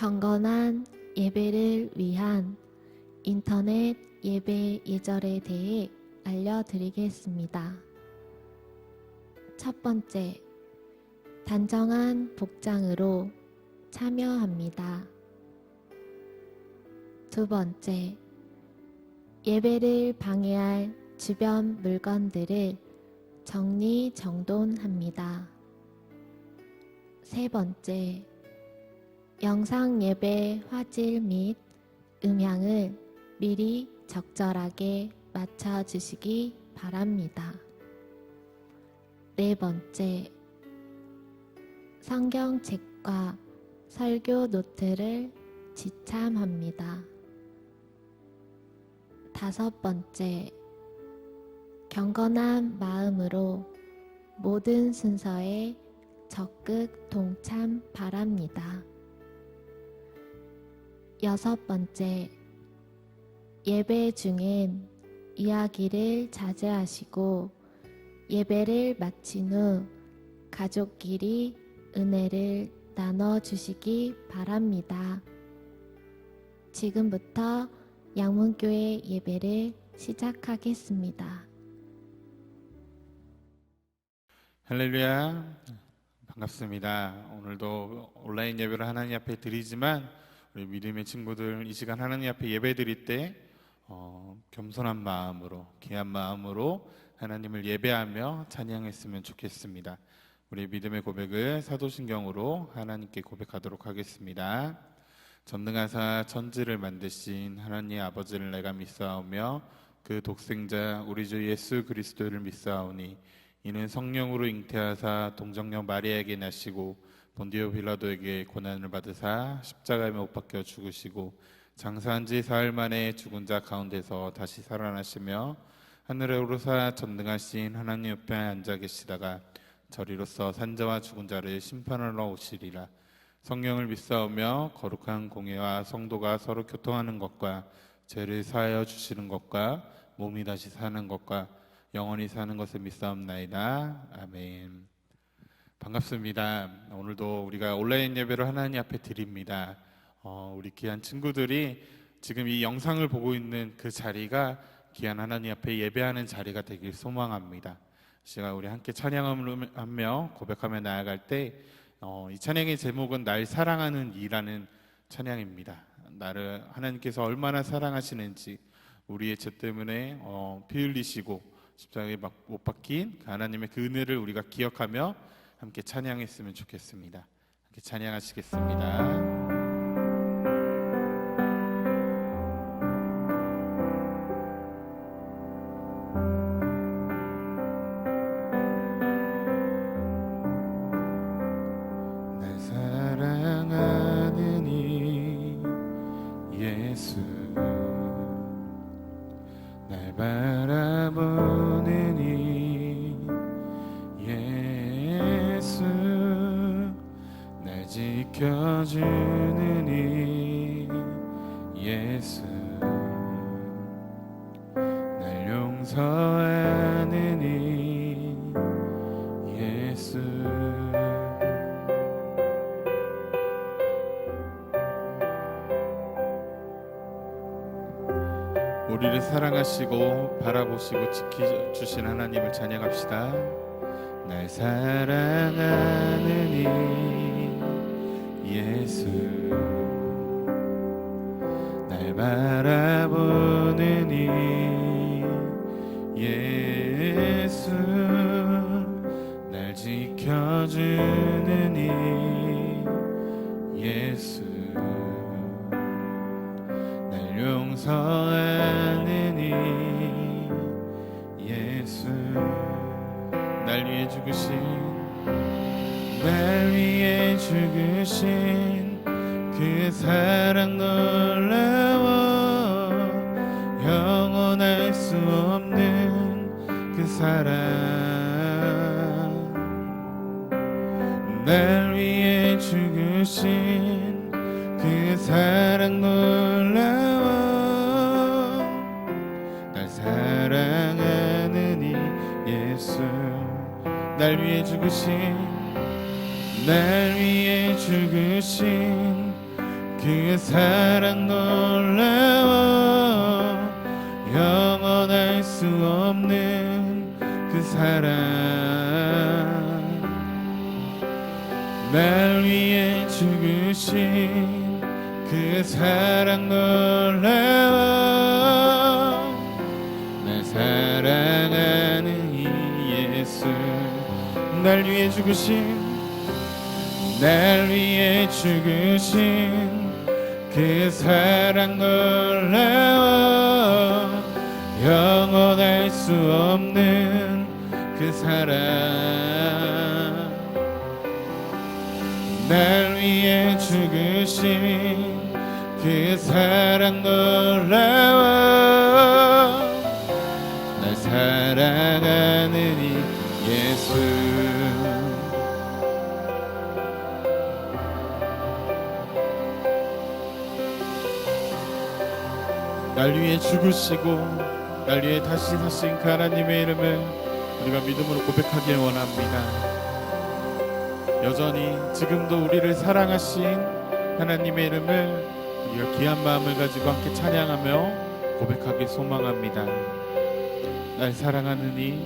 경건한 예배를 위한 인터넷 예배 예절에 대해 알려드리겠습니다. 첫 번째, 단정한 복장으로 참여합니다. 두 번째, 예배를 방해할 주변 물건들을 정리정돈합니다. 세 번째, 영상 예배 화질 및 음향을 미리 적절하게 맞춰주시기 바랍니다. 네 번째, 성경책과 설교 노트를 지참합니다. 다섯 번째, 경건한 마음으로 모든 순서에 적극 동참 바랍니다. 여섯 번째, 예배 중엔 이야기를 자제하시고 예배를 마친 후 가족끼리 은혜를 나눠주시기 바랍니다. 지금부터 양문교회 예배를 시작하겠습니다. 할렐루야, 반갑습니다. 오늘도 온라인 예배를 하나님 앞에 드리지만 우리 믿음의 친구들 이 시간 하나님 앞에 예배 드릴 때 겸손한 마음으로, 귀한 마음으로 하나님을 예배하며 찬양했으면 좋겠습니다. 우리 믿음의 고백을 사도신경으로 하나님께 고백하도록 하겠습니다. 전능하사 천지를 만드신 하나님 아버지를 내가 믿사오며 그 독생자 우리 주 예수 그리스도를 믿사오니 이는 성령으로 잉태하사 동정녀 마리아에게 나시고 본디오 빌라도에게 고난을 받으사 십자가에 못 박혀 죽으시고 장사한 지 사흘 만에 죽은 자 가운데서 다시 살아나시며 하늘에 오르사 전능하신 하나님 옆에 앉아 계시다가 저리로서 산자와 죽은 자를 심판하러 오시리라. 성령을 믿사오며 거룩한 공예와 성도가 서로 교통하는 것과 죄를 사하여 주시는 것과 몸이 다시 사는 것과 영원히 사는 것을 믿사옵나이다. 아멘. 반갑습니다. 오늘도 우리가 온라인 예배를 하나님 앞에 드립니다. 우리 귀한 친구들이 지금 이 영상을 보고 있는 그 자리가 귀한 하나님 앞에 예배하는 자리가 되길 소망합니다. 시간 우리 함께 찬양을 하며 고백하며 나아갈 때 이 찬양의 제목은 날 사랑하는 이라는 찬양입니다. 나를 하나님께서 얼마나 사랑하시는지, 우리의 죄 때문에 피 흘리시고 십자가에 못 박힌 하나님의 그 은혜를 우리가 기억하며 함께 찬양했으면 좋겠습니다. 함께 찬양하시겠습니다. 예수 날 바라보는 이 예수 날 지켜주는 이 예수 날 용서하는 이 예수 우리를 사랑하시고 바라보시고 지켜주신 하나님을 찬양합시다. 날 사랑하는 이 예수 날 바라보는 이 예수 날 지켜주는 이 예수 날 용서하는 이 예수 날 위해 죽으신 그 사랑 놀라워 영원할 수 없는 그 사랑 날 위해 죽으신 그 사랑 놀라워 날 사랑하는 이 예수 날 위해 죽으신 그 그의 사랑 놀라워 영원할 수 없는 그 사랑 날 위해 죽으신 그의 사랑 놀라워 날 사랑하는 이 예수 날 위해 죽으신 그 사랑 놀라워 영원할 수 없는 그 사랑 날 위해 죽으신 그 사랑 놀라워 날 사랑하는 이 예수 날 위해 죽으시고 날 위해 다시 사신 그 하나님의 이름을 우리가 믿음으로 고백하길 원합니다. 여전히 지금도 우리를 사랑하신 하나님의 이름을 우리가 귀한 마음을 가지고 함께 찬양하며 고백하길 소망합니다. 날 사랑하는 이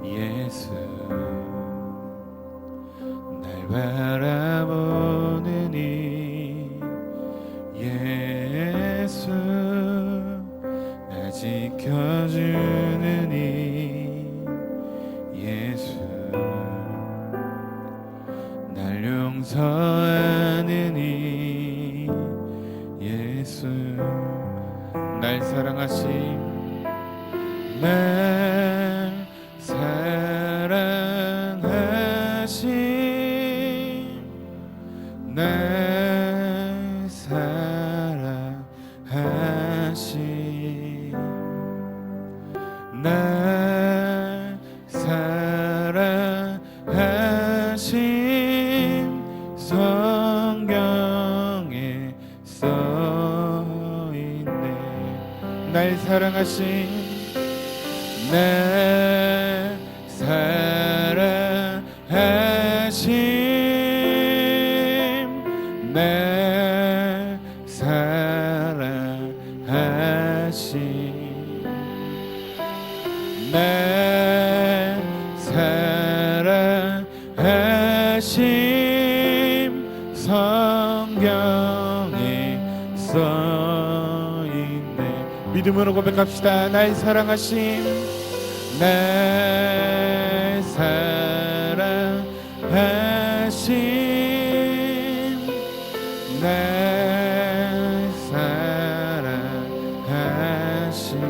예수 날 바라보는 이 예수 날 지켜주는 이 예수 날 용서하는 이 예수 날 사랑하심 날 사랑하심 날 사랑하심 날 사랑하심 성경에 써있네 날 사랑하심 날 사랑하심 날 사랑하심 날 사랑하심 성경에 써있네 믿음으로 고백합시다. 날 사랑하심 날 사랑하심 날 사랑하심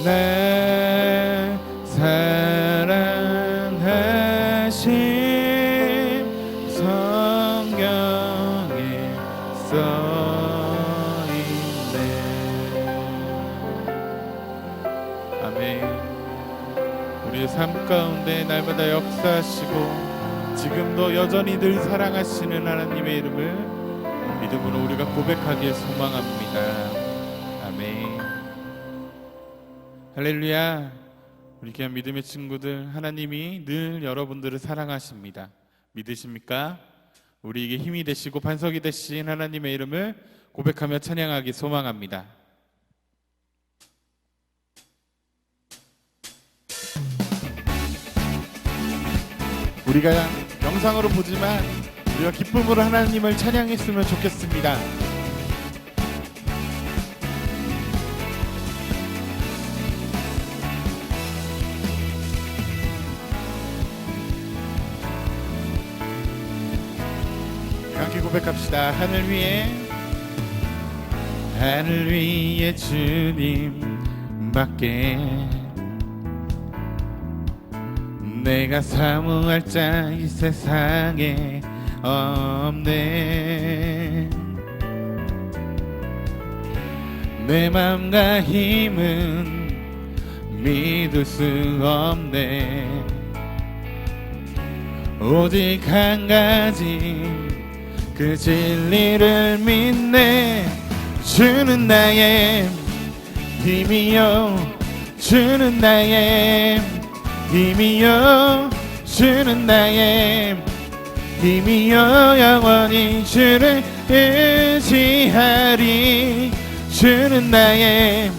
날 사랑하심 성경에 써있네. 아멘. 우리의 삶 가운데 날마다 역사하시고 지금도 여전히 늘 사랑하시는 하나님의 이름을 믿음으로 우리가 고백하기에 소망합니다. 아멘. 할렐루야. 우리 귀한 믿음의 친구들, 하나님이 늘 여러분들을 사랑하십니다. 믿으십니까? 우리에게 힘이 되시고 반석이 되신 하나님의 이름을 고백하며 찬양하기 소망합니다. 우리가 영상으로 보지만 우리가 기쁨으로 하나님을 찬양했으면 좋겠습니다. 함께 고백합시다. 하늘 위에 주님밖에 내가 사모할 자 이 세상에 없네. 내 맘과 힘은 믿을 수 없네. 오직 한 가지 그 진리를 믿네. 주는 나의 힘이요, 주는 나의 힘이요, 주는 나의 힘이여 영원히 주를 의지하리. 주는 나의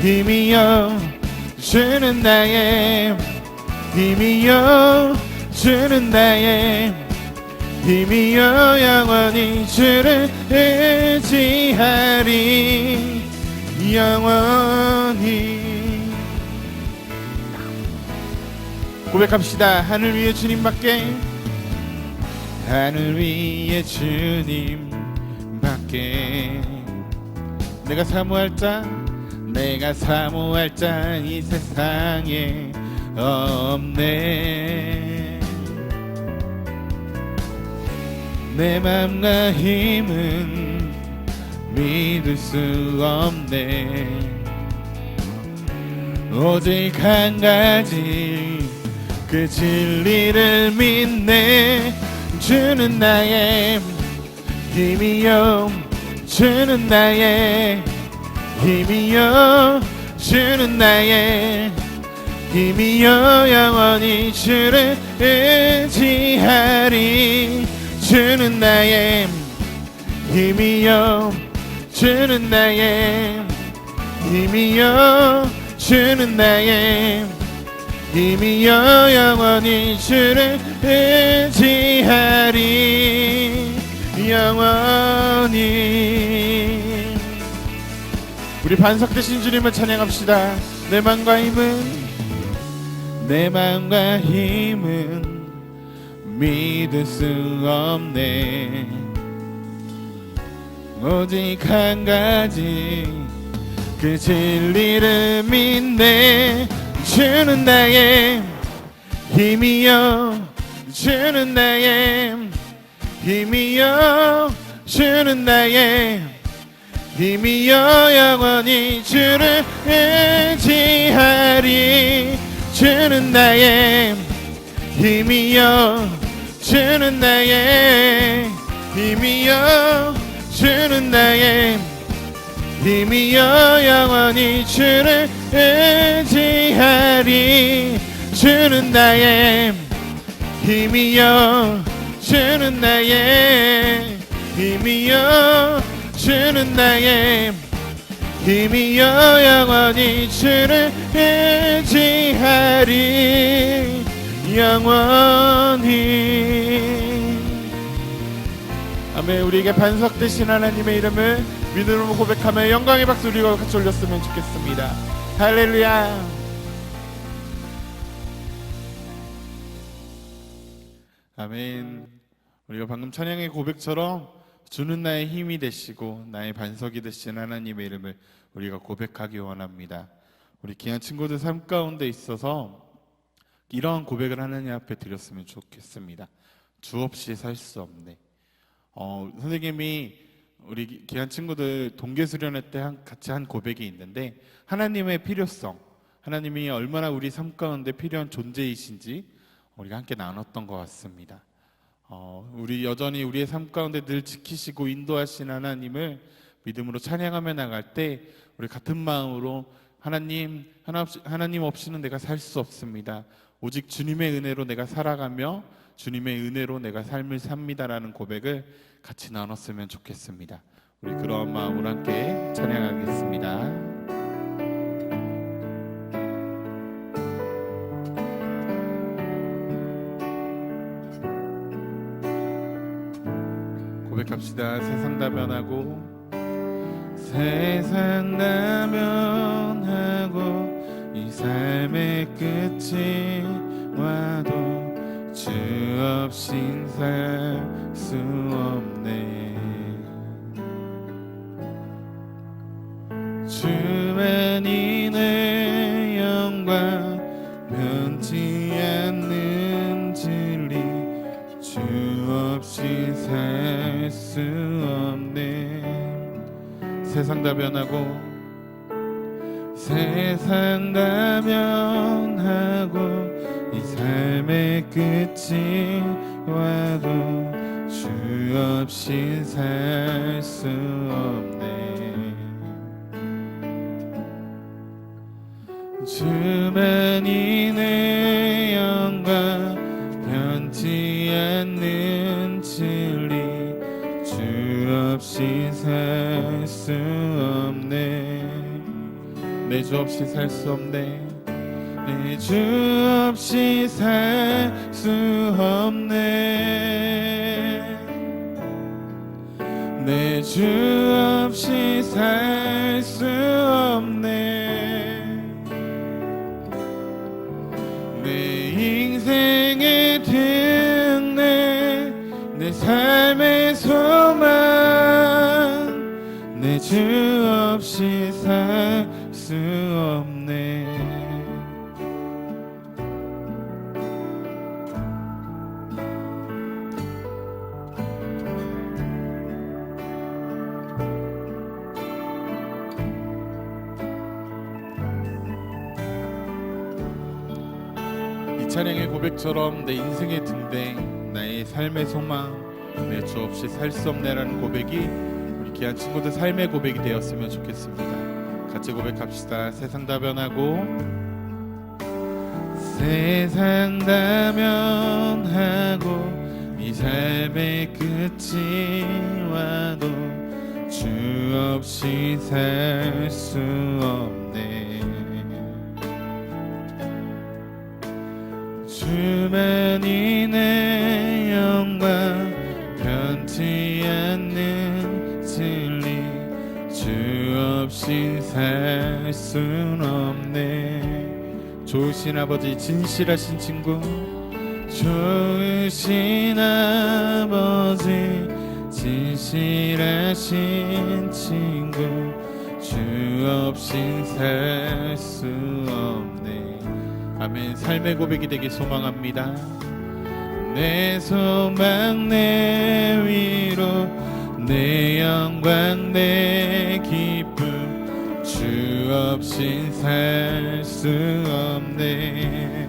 힘이여 주는 나의 힘이여 주는 나의 힘이여 영원히 주를 의지하리. 영원히 고백합시다. 하늘 위에 주님밖에 하늘 위에 주님밖에 내가 사모할 자 내가 사모할 자 이 세상에 없네. 내 맘과 힘은 믿을 수 없네. 오직 한 가지 그 진리를 믿네. 주는 나의 힘이여 주는 나의 힘이여 주는 나의 힘이여 영원히 주를 의지하리. 주는 나의 힘이여 주는 나의 힘이여 주는 나의 힘이여 영원히 주를 의지하리. 영원히 우리 반석 되신 주님을 찬양합시다. 내 맘과 힘은 믿을 수 없네. 오직 한 가지 그 진리를 믿네. 주는 나의 힘이여 주는 나의 힘이여 주는 나의 힘이여 영원히 주를 의지하리. 주는 나의 힘이여 주는 나의 힘이여 주는 나의 힘이여 영원히 주를 의지하리. 주는 나의 힘이여 주는 나의 힘이여 주는 나의 힘이여 영원히 주를 의지하리. 영원히 아멘. 우리에게 반석 되신 하나님의 이름을 믿음으로 고백하며 영광의 박수 우리가 같이 올렸으면 좋겠습니다. 할렐루야. 아멘. 우리가 방금 찬양의 고백처럼 주는 나의 힘이 되시고 나의 반석이 되신 하나님의 이름을 우리가 고백하기 원합니다. 우리 귀한 친구들 삶 가운데 있어서 이러한 고백을 하나님 앞에 드렸으면 좋겠습니다. 주 없이 살 수 없네. 선생님이 우리 귀한 친구들 동계 수련회 때 같이 한 고백이 있는데, 하나님의 필요성, 하나님이 얼마나 우리 삶 가운데 필요한 존재이신지 우리가 함께 나눴던 것 같습니다. 우리 여전히 우리의 삶 가운데 늘 지키시고 인도하신 하나님을 믿음으로 찬양하며 나갈 때 우리 같은 마음으로 하나님 없이는 내가 살 수 없습니다. 오직 주님의 은혜로 내가 살아가며 주님의 은혜로 내가 삶을 삽니다라는 고백을 같이 나눴으면 좋겠습니다. 우리 그런 마음으로 함께 찬양하겠습니다. 고백합시다. 세상 다 변하고 세상 다 변하고 이 삶의 끝이 와도 주 없인 살 수 없네. 주만이 내 영광 변치 않는 진리 주 없이 살 수 없네. 세상 다 변하고 세상 다 변하고 이 삶의 끝이 와도 주 없이 살 수 없네. 주만이 내 영광 않는 진리 주 없이 살 수 없네. 내 주 없이 살 수 없네. 내 주 없이 살 수 없네. 내 주 없이 살 수 없네. 내 인생의 등대 내 삶의 소망 내 주 없이 살 수 없네. 이 찬양의 고백처럼 내 인생의 등대 나의 삶의 소망 내 주 없이 살 수 없네라는 고백이 우리 귀한 친구들 삶의 고백이 되었으면 좋겠습니다. 같이 고백합시다. 세상 다 변하고 세상 다 변하고 이 삶의 끝이 와도 주 없이 살 수 없네. 주만이 내 영광 변치 않는 진리 주 없이 살 순 없네. 좋으신 아버지 진실하신 친구 좋으신 아버지 진실하신 친구 주 없이 살 수 없네. 아멘. 삶의 고백이 되길 소망합니다. 내 소망 내 위로 내 영광 내 기쁨 주 없이 살 수 없네.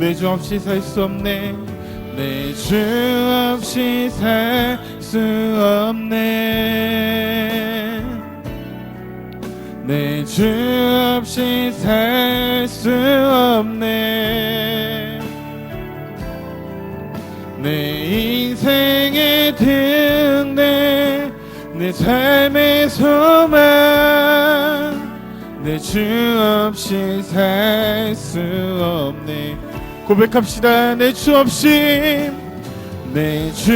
내 주 없이 살 수 없네. 내 주 없이 살 수 없네. 내 주 없이 살 수 없네. 내 인생의 등대 내 삶의 소망 내 주 없이 살 수 없네. 고백합시다. 내 주 없이 내 주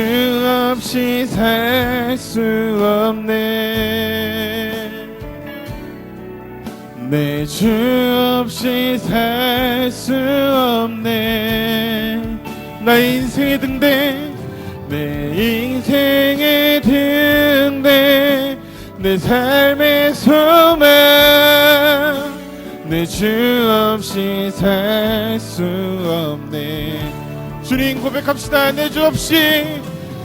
없이 살 수 없네. 내 주 없이 살 수 없네. 나의 인생의 등대 내 인생의 등대 내 삶의 소망 내 주 없이 살 수 없네. 주님 고백합시다. 내 주 없이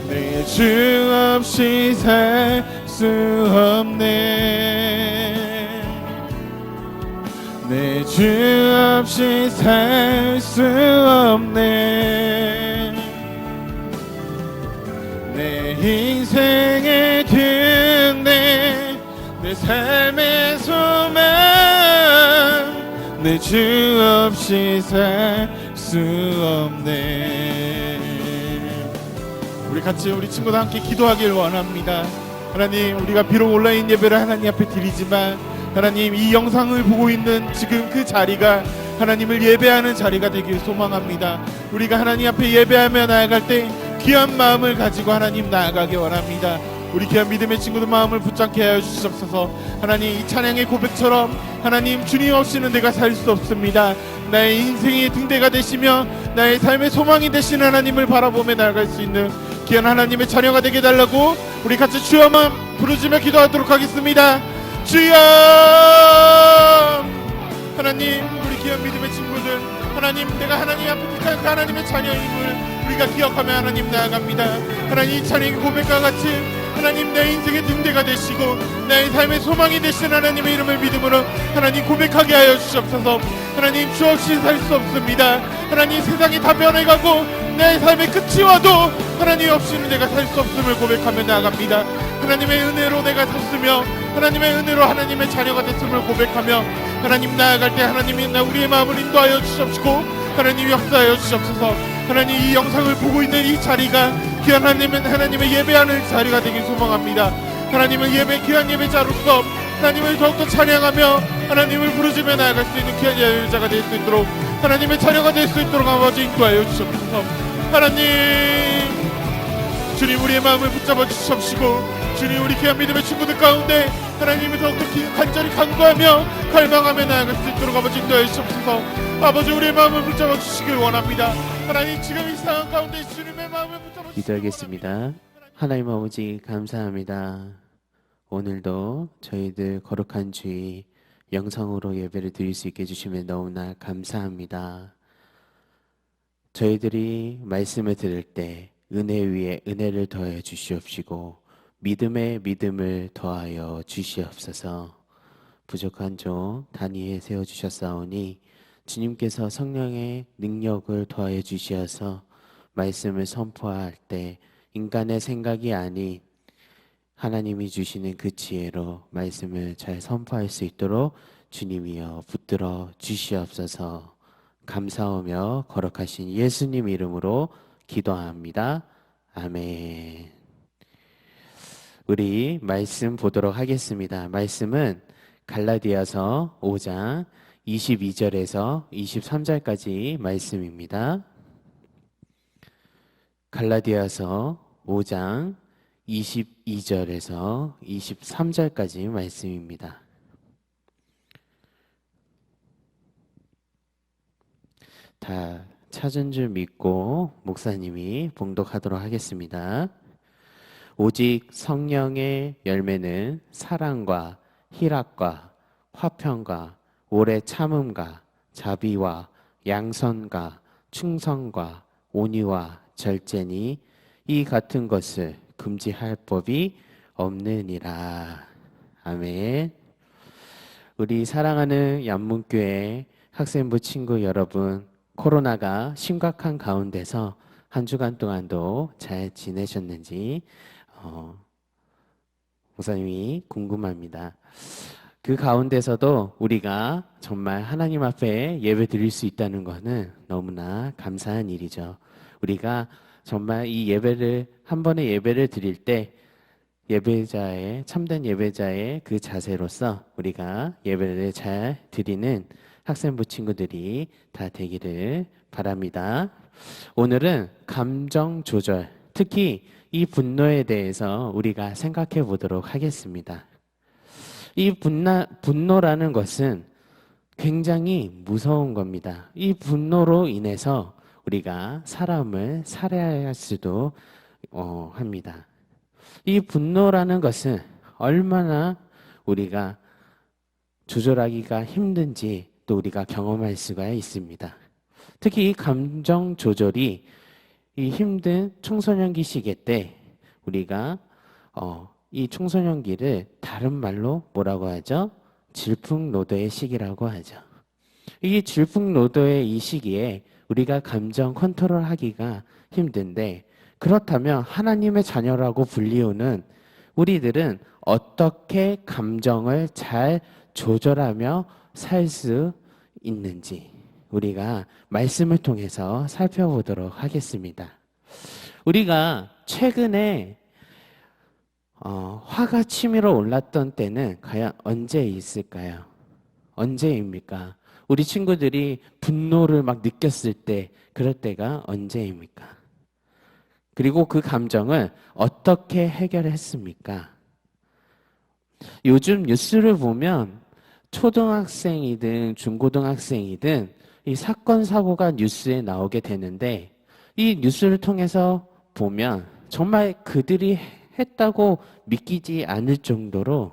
내 주 없이 살 수 없네. 내 주 없이 살 수 없네. 내 인생의 등대 내 삶의 소망 내 주 없이 살 수 없네. 우리 같이 우리 친구들 함께 기도하길 원합니다. 하나님, 우리가 비록 온라인 예배를 하나님 앞에 드리지만 하나님, 이 영상을 보고 있는 지금 그 자리가 하나님을 예배하는 자리가 되길 소망합니다. 우리가 하나님 앞에 예배하며 나아갈 때 귀한 마음을 가지고 하나님 나아가기 원합니다. 우리 귀한 믿음의 친구들 마음을 붙잡게 하여 주시옵소서. 하나님, 이 찬양의 고백처럼 하나님, 주님 없이는 내가 살 수 없습니다. 나의 인생의 등대가 되시며 나의 삶의 소망이 되시는 하나님을 바라보며 나아갈 수 있는 귀한 하나님의 자녀가 되게 달라고 우리 같이 주여만 부르짖며 기도하도록 하겠습니다. 주여! 하나님, 우리 귀한 믿음의 친구들, 하나님, 내가 하나님 앞에 택한 그 하나님의 자녀임을 우리가 기억하며 하나님 나아갑니다. 하나님, 이 찬양의 고백과 같이 하나님, 내 인생의 등대가 되시고 나의 삶의 소망이 되신 하나님의 이름을 믿음으로 하나님 고백하게 하여 주시옵소서. 하나님, 주 없이 살 수 없습니다. 하나님, 세상이 다 변해가고 내 삶의 끝이 와도 하나님 없이는 내가 살 수 없음을 고백하며 나아갑니다. 하나님의 은혜로 내가 섰으며 하나님의 은혜로 하나님의 자녀가 됐음을 고백하며 하나님 나아갈 때 하나님이 우리의 마음을 인도하여 주시옵시고 하나님 역사하여 주시옵소서. 하나님 이 영상을 보고 있는 이 자리가 귀한 하나님의 예배하는 자리가 되길 소망합니다. 하나님은 귀한 예배자로서 하나님을 더욱더 찬양하며 하나님을 부르짖으며 나아갈 수 있는 귀한 예배자가 될 수 있도록 하나님의 자녀가 될 수 있도록 아버지 인도하여 주옵소서. 하나님, 주님 우리의 마음을 붙잡아 주시옵시고, 주님 우리 귀한 믿음의 친구들 가운데 하나님이 더욱더 간절히 간구하며 갈망하며 나아갈 수 있도록 아버지 인도하여 주옵소서. 아버지 우리의 마음을 붙잡아 주시길 원합니다. 하나님 지금 이 상황 가운데 주님의 마음을 붙잡아 주시길 기도하겠습니다. 하나님 아버지 감사합니다. 오늘도 저희들 거룩한 주의 영상으로 예배를 드릴 수 있게 해주시면 너무나 감사합니다. 저희들이 말씀을 들을 때 은혜 위에 은혜를 더해 주시옵시고 믿음에 믿음을 더하여 주시옵소서. 부족한 종 단위에 세워주셨사오니 주님께서 성령의 능력을 더해 주시어서 말씀을 선포할 때 인간의 생각이 아닌 하나님이 주시는 그 지혜로 말씀을 잘 선포할 수 있도록 주님이여 붙들어 주시옵소서. 감사하며 거룩하신 예수님 이름으로 기도합니다. 아멘. 우리 말씀 보도록 하겠습니다. 말씀은 갈라디아서 5장 22절에서 23절까지 말씀입니다. 갈라디아서 5장 22절에서 23절까지 말씀입니다. 다 찾은 줄 믿고 목사님이 봉독하도록 하겠습니다. 오직 성령의 열매는 사랑과 희락과 화평과 오래 참음과 자비와 양선과 충성과 온유와 절제니 이 같은 것을 금지할 법이 없느니라. 아멘. 우리 사랑하는 양문교회 학생부 친구 여러분, 코로나가 심각한 가운데서 한 주간 동안도 잘 지내셨는지 목사님이 궁금합니다. 그 가운데서도 우리가 정말 하나님 앞에 예배 드릴 수 있다는 것은 너무나 감사한 일이죠. 우리가 정말 이 예배를 한 번의 예배를 드릴 때 예배자의 참된 예배자의 그 자세로서 우리가 예배를 잘 드리는 학생부 친구들이 다 되기를 바랍니다. 오늘은 감정 조절, 특히 이 분노에 대해서 우리가 생각해 보도록 하겠습니다. 이 분노라는 것은 굉장히 무서운 겁니다. 이 분노로 인해서 우리가 사람을 살해할 수도 합니다. 이 분노라는 것은 얼마나 우리가 조절하기가 힘든지 또 우리가 경험할 수가 있습니다. 특히 이 감정 조절이 이 힘든 청소년기 시기 때 우리가 이 청소년기를 다른 말로 뭐라고 하죠? 질풍노도의 시기라고 하죠. 이 질풍노도의 이 시기에 우리가 감정 컨트롤하기가 힘든데, 그렇다면 하나님의 자녀라고 불리우는 우리들은 어떻게 감정을 잘 조절하며 살 수 있는지 우리가 말씀을 통해서 살펴보도록 하겠습니다. 우리가 최근에 화가 치밀어 올랐던 때는 과연 언제 있을까요? 언제입니까? 우리 친구들이 분노를 막 느꼈을 때, 그럴 때가 언제입니까? 그리고 그 감정을 어떻게 해결했습니까? 요즘 뉴스를 보면 초등학생이든 중고등학생이든 이 사건 사고가 뉴스에 나오게 되는데, 이 뉴스를 통해서 보면 정말 그들이 했다고 믿기지 않을 정도로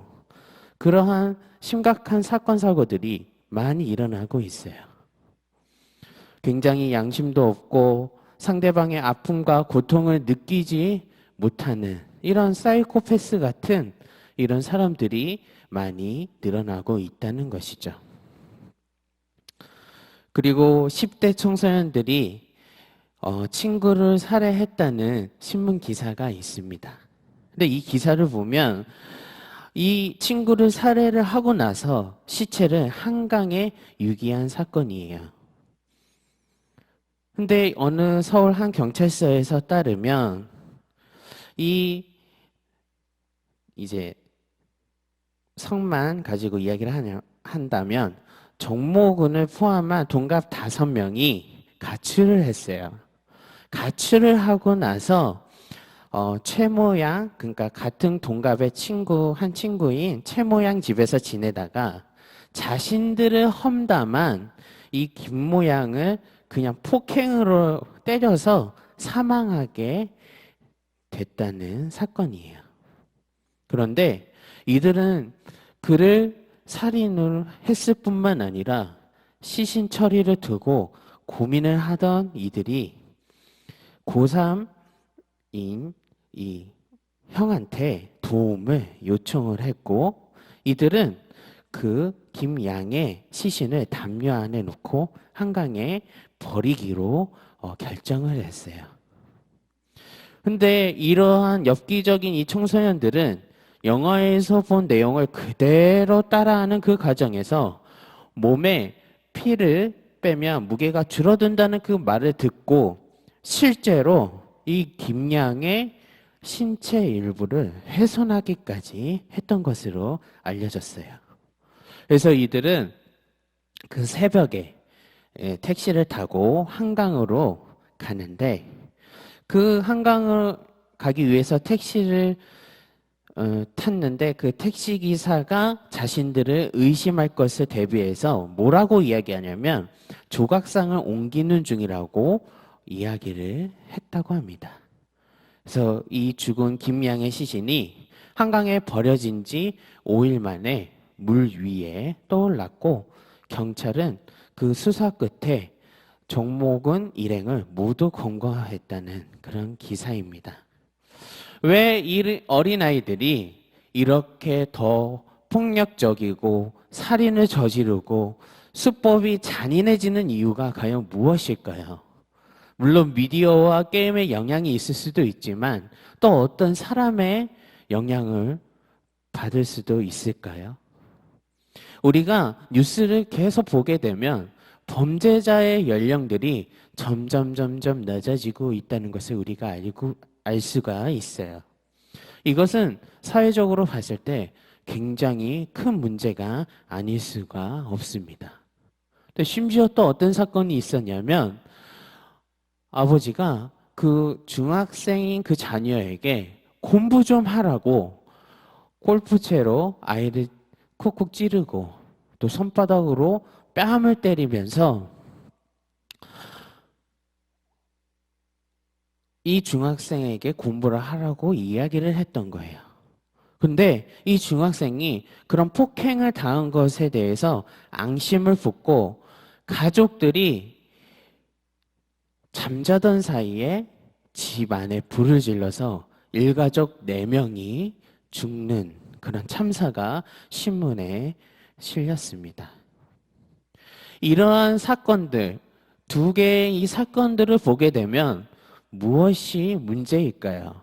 그러한 심각한 사건 사고들이 많이 일어나고 있어요. 굉장히 양심도 없고 상대방의 아픔과 고통을 느끼지 못하는 이런 사이코패스 같은 이런 사람들이 많이 늘어나고 있다는 것이죠. 그리고 10대 청소년들이 친구를 살해했다는 신문 기사가 있습니다. 근데 이 기사를 보면 이 친구를 살해를 하고 나서 시체를 한강에 유기한 사건이에요. 근데 어느 서울 한 경찰서에서 따르면 이제 성만 가지고 이야기를 한다면 정모군을 포함한 동갑 5명이 가출을 했어요. 가출을 하고 나서 최모양, 그러니까 같은 동갑의 한 친구인 최모양 집에서 지내다가 자신들을 험담한 이 김모양을 그냥 폭행으로 때려서 사망하게 됐다는 사건이에요. 그런데 이들은 그를 살인을 했을 뿐만 아니라 시신 처리를 두고 고민을 하던 이들이 고3인 이 형한테 도움을 요청을 했고, 이들은 그 김양의 시신을 담요 안에 놓고 한강에 버리기로 결정을 했어요. 근데 이러한 엽기적인 이 청소년들은 영화에서 본 내용을 그대로 따라하는 그 과정에서 몸에 피를 빼면 무게가 줄어든다는 그 말을 듣고 실제로 이 김양의 신체 일부를 훼손하기까지 했던 것으로 알려졌어요. 그래서 이들은 그 새벽에 택시를 타고 한강으로 가는데, 그 한강을 가기 위해서 택시를 탔는데 그 택시 기사가 자신들을 의심할 것을 대비해서 뭐라고 이야기하냐면 조각상을 옮기는 중이라고 이야기를 했다고 합니다. 그래서 이 죽은 김양의 시신이 한강에 버려진 지 5일 만에 물 위에 떠올랐고, 경찰은 그 수사 끝에 정모군 일행을 모두 검거했다는 그런 기사입니다. 왜 이 어린아이들이 이렇게 더 폭력적이고 살인을 저지르고 수법이 잔인해지는 이유가 과연 무엇일까요? 물론 미디어와 게임의 영향이 있을 수도 있지만 또 어떤 사람의 영향을 받을 수도 있을까요? 우리가 뉴스를 계속 보게 되면 범죄자의 연령들이 점점 낮아지고 있다는 것을 우리가 알 수가 있어요. 이것은 사회적으로 봤을 때 굉장히 큰 문제가 아닐 수가 없습니다. 심지어 또 어떤 사건이 있었냐면 아버지가 그 중학생인 그 자녀에게 공부 좀 하라고 골프채로 아이를 쿡쿡 찌르고 또 손바닥으로 뺨을 때리면서 이 중학생에게 공부를 하라고 이야기를 했던 거예요. 근데 이 중학생이 그런 폭행을 당한 것에 대해서 앙심을 품고 가족들이 잠자던 사이에 집 안에 불을 질러서 일가족 4명이 죽는 그런 참사가 신문에 실렸습니다. 이러한 사건들, 2개의 이 사건들을 보게 되면 무엇이 문제일까요?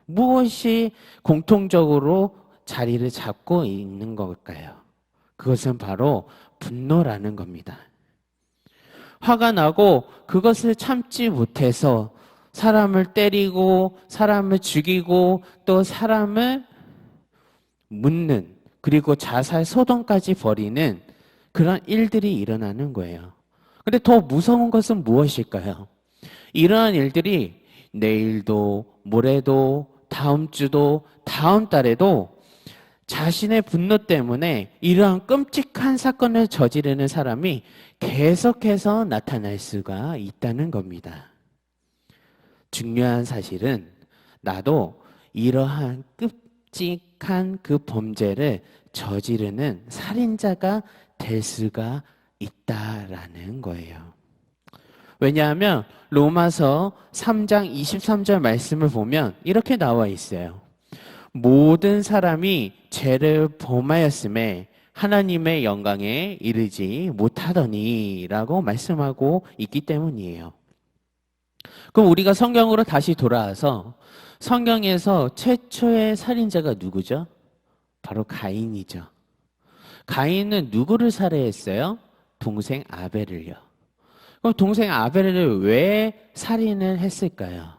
무엇이 공통적으로 자리를 잡고 있는 걸까요? 그것은 바로 분노라는 겁니다. 화가 나고 그것을 참지 못해서 사람을 때리고 사람을 죽이고 또 사람을 묻는, 그리고 자살 소동까지 벌이는 그런 일들이 일어나는 거예요. 근데 더 무서운 것은 무엇일까요? 이러한 일들이 내일도 모레도 다음 주도 다음 달에도 자신의 분노 때문에 이러한 끔찍한 사건을 저지르는 사람이 계속해서 나타날 수가 있다는 겁니다. 중요한 사실은 나도 이러한 끔찍한 그 범죄를 저지르는 살인자가 될 수가 있다라는 거예요. 왜냐하면 로마서 3장 23절 말씀을 보면 이렇게 나와 있어요. 모든 사람이 죄를 범하였음에 하나님의 영광에 이르지 못하더니 라고 말씀하고 있기 때문이에요. 그럼 우리가 성경으로 다시 돌아와서 성경에서 최초의 살인자가 누구죠? 바로 가인이죠. 가인은 누구를 살해했어요? 동생 아벨을요. 그럼 동생 아벨을 왜 살인을 했을까요?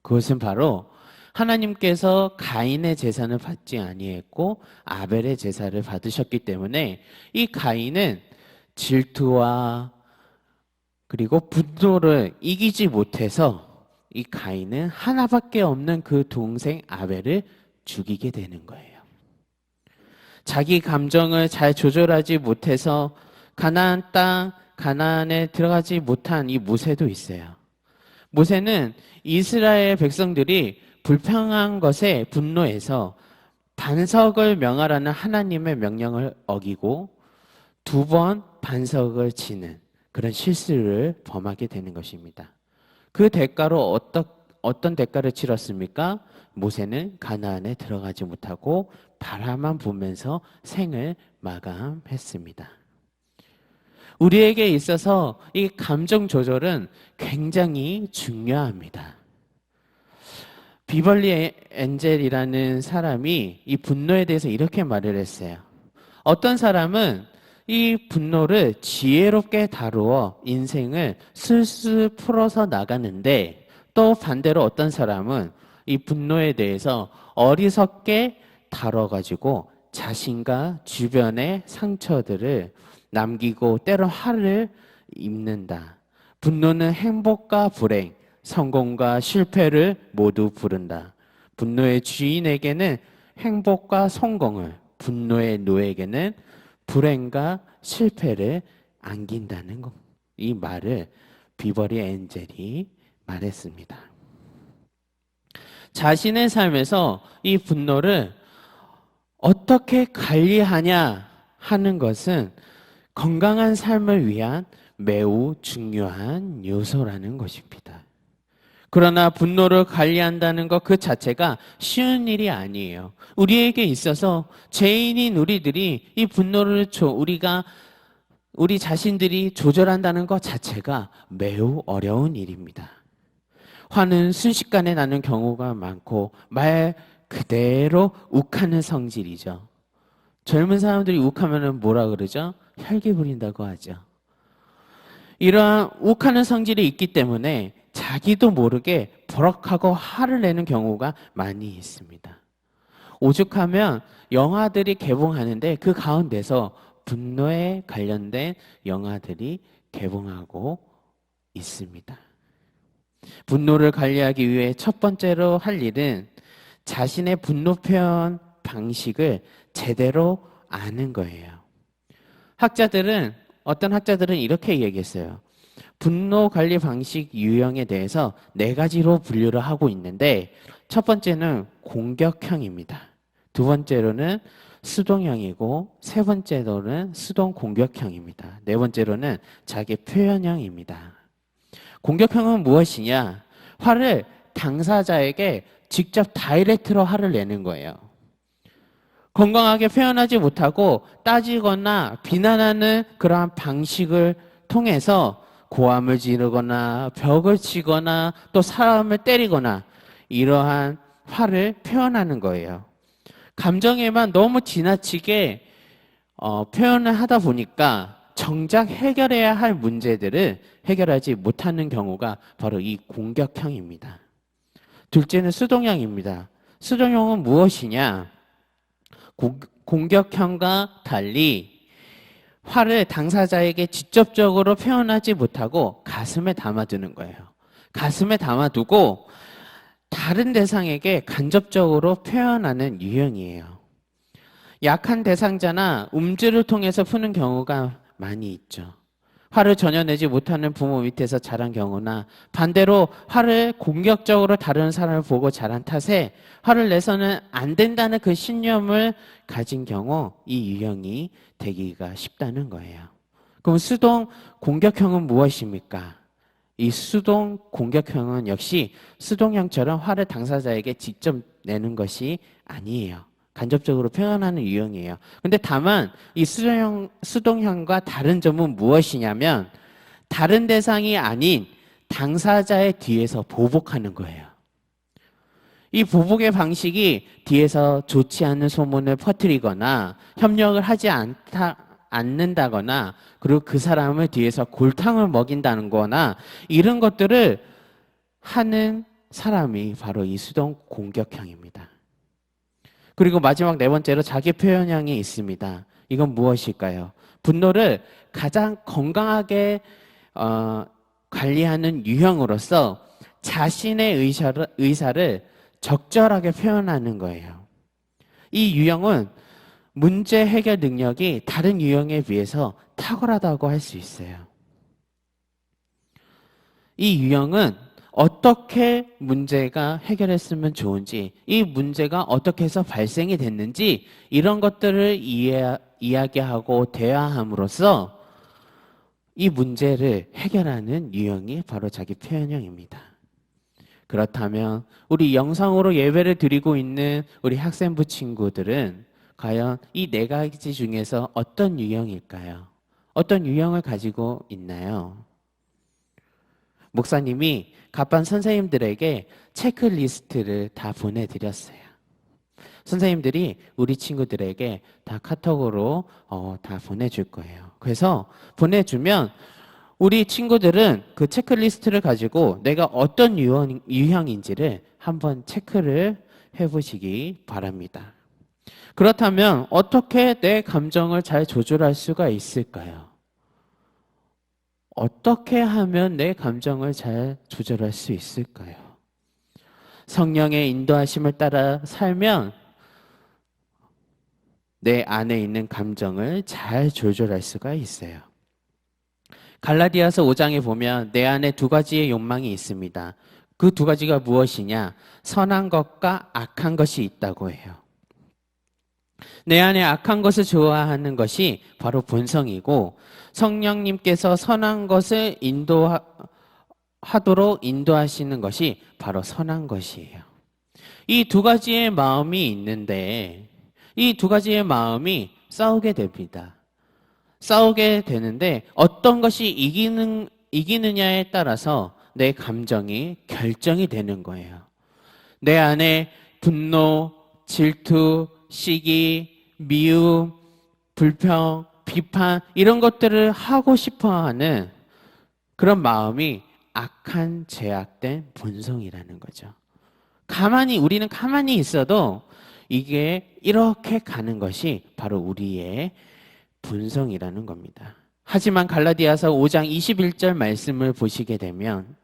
그것은 바로 하나님께서 가인의 제사를 받지 아니했고 아벨의 제사를 받으셨기 때문에 이 가인은 질투와 그리고 분노를 이기지 못해서 이 가인은 하나밖에 없는 그 동생 아벨을 죽이게 되는 거예요. 자기 감정을 잘 조절하지 못해서 가나안 땅, 가나안에 들어가지 못한 이 모세도 있어요. 모세는 이스라엘 백성들이 불평한 것에 분노해서 반석을 명하라는 하나님의 명령을 어기고 2번 반석을 치는 그런 실수를 범하게 되는 것입니다. 그 대가로 어떤 대가를 치렀습니까? 모세는 가나안에 들어가지 못하고 바라만 보면서 생을 마감했습니다. 우리에게 있어서 이 감정 조절은 굉장히 중요합니다. 비벌리 엔젤이라는 사람이 이 분노에 대해서 이렇게 말을 했어요. 어떤 사람은 이 분노를 지혜롭게 다루어 인생을 술술 풀어서 나가는데 또 반대로 어떤 사람은 이 분노에 대해서 어리석게 다뤄가지고 자신과 주변의 상처들을 남기고 때로 화를 입는다. 분노는 행복과 불행, 성공과 실패를 모두 부른다. 분노의 주인에게는 행복과 성공을, 분노의 노에게는 불행과 실패를 안긴다는 것. 이 말을 비버리 엔젤이 말했습니다. 자신의 삶에서 이 분노를 어떻게 관리하냐 하는 것은 건강한 삶을 위한 매우 중요한 요소라는 것입니다. 그러나 분노를 관리한다는 것 그 자체가 쉬운 일이 아니에요. 우리에게 있어서 죄인인 우리들이 이 분노를 우리 자신들이 조절한다는 것 자체가 매우 어려운 일입니다. 화는 순식간에 나는 경우가 많고 말 그대로 욱하는 성질이죠. 젊은 사람들이 욱하면 뭐라 그러죠? 혈기 부린다고 하죠. 이러한 욱하는 성질이 있기 때문에 자기도 모르게 버럭하고 화를 내는 경우가 많이 있습니다. 오죽하면 영화들이 개봉하는데 그 가운데서 분노에 관련된 영화들이 개봉하고 있습니다. 분노를 관리하기 위해 첫 번째로 할 일은 자신의 분노 표현 방식을 제대로 아는 거예요. 어떤 학자들은 이렇게 얘기했어요. 분노 관리 방식 유형에 대해서 4가지로 분류를 하고 있는데 첫 번째는 공격형입니다. 두 번째로는 수동형이고 세 번째로는 수동 공격형입니다. 네 번째로는 자기 표현형입니다. 공격형은 무엇이냐? 화를 당사자에게 직접 다이렉트로 화를 내는 거예요. 건강하게 표현하지 못하고 따지거나 비난하는 그러한 방식을 통해서 고함을 지르거나 벽을 치거나 또 사람을 때리거나 이러한 화를 표현하는 거예요. 감정에만 너무 지나치게 표현을 하다 보니까 정작 해결해야 할 문제들을 해결하지 못하는 경우가 바로 이 공격형입니다. 둘째는 수동형입니다. 수동형은 무엇이냐? 공격형과 달리 화를 당사자에게 직접적으로 표현하지 못하고 가슴에 담아두는 거예요. 가슴에 담아두고 다른 대상에게 간접적으로 표현하는 유형이에요. 약한 대상자나 음주를 통해서 푸는 경우가 많이 있죠. 화를 전혀 내지 못하는 부모 밑에서 자란 경우나 반대로 화를 공격적으로 다른 사람을 보고 자란 탓에 화를 내서는 안 된다는 그 신념을 가진 경우 이 유형이 되기가 쉽다는 거예요. 그럼 수동 공격형은 무엇입니까? 이 수동 공격형은 역시 수동형처럼 화를 당사자에게 직접 내는 것이 아니에요. 간접적으로 표현하는 유형이에요. 근데 다만 이 수동형과 다른 점은 무엇이냐면 다른 대상이 아닌 당사자의 뒤에서 보복하는 거예요. 이 보복의 방식이 뒤에서 좋지 않은 소문을 퍼뜨리거나 협력을 하지 않는다거나 그리고 그 사람을 뒤에서 골탕을 먹인다는 거나 이런 것들을 하는 사람이 바로 이 수동 공격형입니다. 그리고 마지막 네 번째로 자기 표현형이 있습니다. 이건 무엇일까요? 분노를 가장 건강하게 관리하는 유형으로서 자신의 의사를 적절하게 표현하는 거예요. 이 유형은 문제 해결 능력이 다른 유형에 비해서 탁월하다고 할 수 있어요. 이 유형은 어떻게 문제가 해결했으면 좋은지, 이 문제가 어떻게 해서 발생이 됐는지 이런 것들을 이야기하고 대화함으로써 이 문제를 해결하는 유형이 바로 자기 표현형입니다. 그렇다면 우리 영상으로 예배를 드리고 있는 우리 학생부 친구들은 과연 이 네 가지 중에서 어떤 유형일까요? 어떤 유형을 가지고 있나요? 목사님이 갑반 선생님들에게 체크리스트를 다 보내드렸어요. 선생님들이 우리 친구들에게 다 카톡으로 다 보내줄 거예요. 그래서 보내주면 우리 친구들은 그 체크리스트를 가지고 내가 어떤 유형인지를 한번 체크를 해보시기 바랍니다. 그렇다면 어떻게 내 감정을 잘 조절할 수가 있을까요? 어떻게 하면 내 감정을 잘 조절할 수 있을까요? 성령의 인도하심을 따라 살면 내 안에 있는 감정을 잘 조절할 수가 있어요. 갈라디아서 5장에 보면 내 안에 두 가지의 욕망이 있습니다. 그 두 가지가 무엇이냐? 선한 것과 악한 것이 있다고 해요. 내 안에 악한 것을 좋아하는 것이 바로 본성이고 성령님께서 선한 것을 하도록 인도하시는 것이 바로 선한 것이에요. 이 두 가지의 마음이 있는데 이 두 가지의 마음이 싸우게 됩니다. 싸우게 되는데 어떤 것이 이기느냐에 따라서 내 감정이 결정이 되는 거예요. 내 안에 분노, 질투, 시기, 미움, 불평, 비판 이런 것들을 하고 싶어하는 그런 마음이 악한 제약된 본성이라는 거죠. 우리는 가만히 있어도 이게 이렇게 가는 것이 바로 우리의 본성이라는 겁니다. 하지만 갈라디아서 5장 21절 말씀을 보시게 되면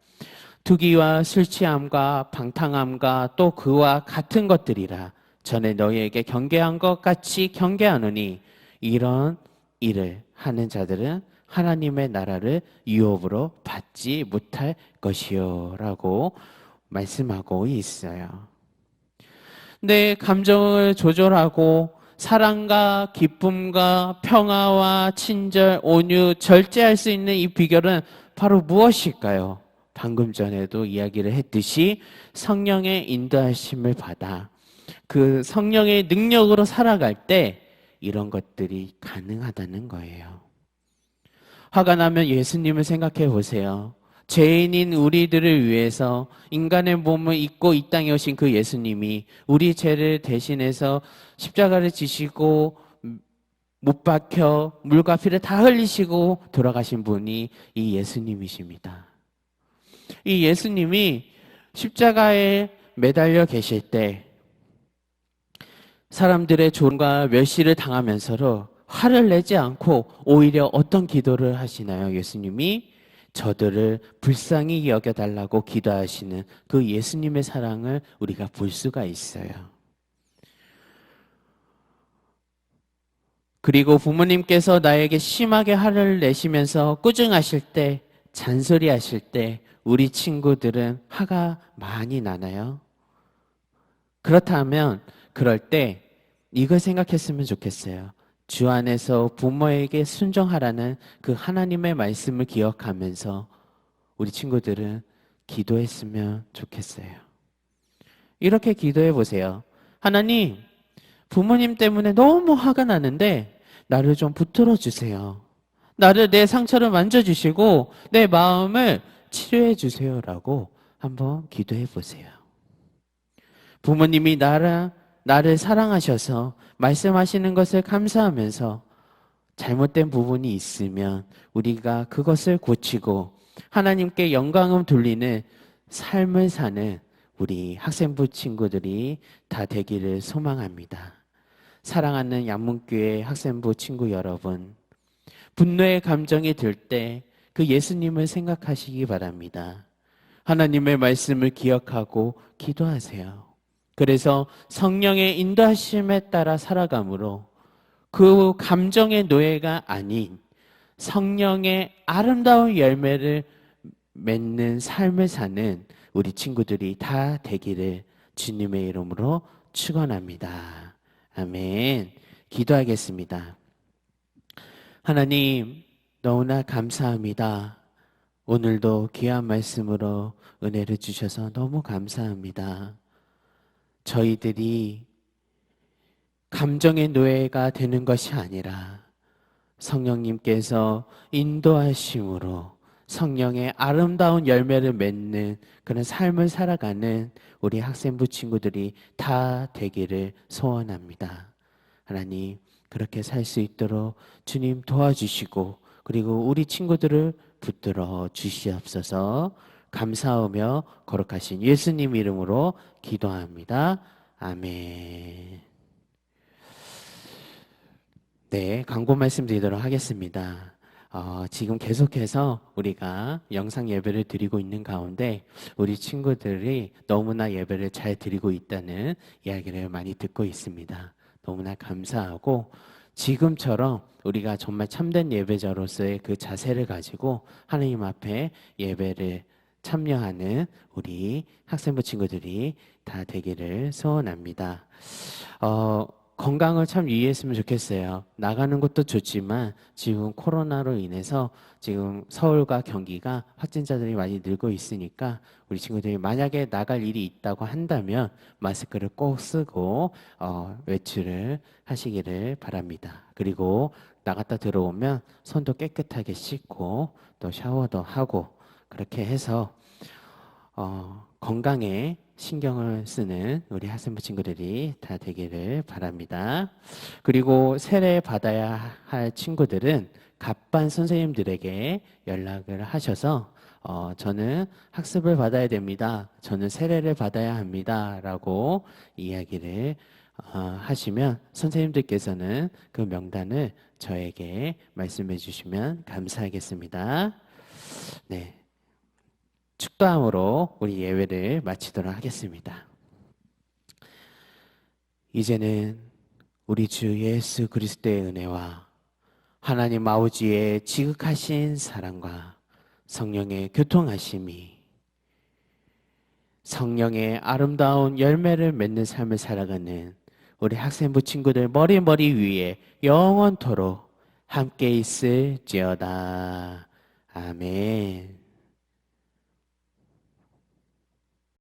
투기와 술 취함과 방탕함과 또 그와 같은 것들이라 전에 너희에게 경계한 것 같이 경계하노니 이런 일을 하는 자들은 하나님의 나라를 유업으로 받지 못할 것이요 라고 말씀하고 있어요. 내 감정을 조절하고 사랑과 기쁨과 평화와 친절, 온유, 절제할 수 있는 이 비결은 바로 무엇일까요? 방금 전에도 이야기를 했듯이 성령의 인도하심을 받아 그 성령의 능력으로 살아갈 때 이런 것들이 가능하다는 거예요. 화가 나면 예수님을 생각해 보세요. 죄인인 우리들을 위해서 인간의 몸을 입고 이 땅에 오신 그 예수님이 우리 죄를 대신해서 십자가를 지시고 못 박혀 물과 피를 다 흘리시고 돌아가신 분이 이 예수님이십니다. 이 예수님이 십자가에 매달려 계실 때 사람들의 조롱과 멸시를 당하면서도 화를 내지 않고 오히려 어떤 기도를 하시나요? 예수님이 저들을 불쌍히 여겨달라고 기도하시는 그 예수님의 사랑을 우리가 볼 수가 있어요. 그리고 부모님께서 나에게 심하게 화를 내시면서 꾸중하실 때, 잔소리하실 때 우리 친구들은 화가 많이 나나요? 그렇다면 그럴 때 이걸 생각했으면 좋겠어요. 주 안에서 부모에게 순종하라는 그 하나님의 말씀을 기억하면서 우리 친구들은 기도했으면 좋겠어요. 이렇게 기도해 보세요. 하나님, 부모님 때문에 너무 화가 나는데 나를 좀 붙들어 주세요. 나를 내 상처를 만져주시고 내 마음을 치료해 주세요라고 한번 기도해 보세요. 부모님이 나를 사랑하셔서 말씀하시는 것을 감사하면서 잘못된 부분이 있으면 우리가 그것을 고치고 하나님께 영광을 돌리는 삶을 사는 우리 학생부 친구들이 다 되기를 소망합니다. 사랑하는 양문교회 학생부 친구 여러분, 분노의 감정이 들 때 그 예수님을 생각하시기 바랍니다. 하나님의 말씀을 기억하고 기도하세요. 그래서 성령의 인도하심에 따라 살아감으로 그 감정의 노예가 아닌 성령의 아름다운 열매를 맺는 삶을 사는 우리 친구들이 다 되기를 주님의 이름으로 축원합니다. 아멘. 기도하겠습니다. 하나님, 너무나 감사합니다. 오늘도 귀한 말씀으로 은혜를 주셔서 너무 감사합니다. 저희들이 감정의 노예가 되는 것이 아니라 성령님께서 인도하심으로 성령의 아름다운 열매를 맺는 그런 삶을 살아가는 우리 학생부 친구들이 다 되기를 소원합니다. 하나님, 그렇게 살 수 있도록 주님 도와주시고 그리고 우리 친구들을 붙들어 주시옵소서. 감사하며 거룩하신 예수님 이름으로 기도합니다. 아멘. 네, 광고 말씀드리도록 하겠습니다. 지금 계속해서 우리가 영상 예배를 드리고 있는 가운데 우리 친구들이 너무나 예배를 잘 드리고 있다는 이야기를 많이 듣고 있습니다. 너무나 감사하고 지금처럼 우리가 정말 참된 예배자로서의 그 자세를 가지고 하나님 앞에 예배를 참여하는 우리 학생부 친구들이 다 되기를 소원합니다. 건강을 참 유의했으면 좋겠어요. 나가는 것도 좋지만 지금 코로나로 인해서 지금 서울과 경기가 확진자들이 많이 늘고 있으니까 우리 친구들이 만약에 나갈 일이 있다고 한다면 마스크를 꼭 쓰고 외출을 하시기를 바랍니다. 그리고 나갔다 들어오면 손도 깨끗하게 씻고 또 샤워도 하고 그렇게 해서 건강에 신경을 쓰는 우리 학생부 친구들이 다 되기를 바랍니다. 그리고 세례 받아야 할 친구들은 갑반 선생님들에게 연락을 하셔서 저는 학습을 받아야 됩니다. 저는 세례를 받아야 합니다. 라고 이야기를 하시면 선생님들께서는 그 명단을 저에게 말씀해 주시면 감사하겠습니다. 네. 축도함으로 우리 예배를 마치도록 하겠습니다. 이제는 우리 주 예수 그리스도의 은혜와 하나님 아버지의 지극하신 사랑과 성령의 교통하심이 성령의 아름다운 열매를 맺는 삶을 살아가는 우리 학생부 친구들 머리 위에 영원토록 함께 있을지어다. 아멘.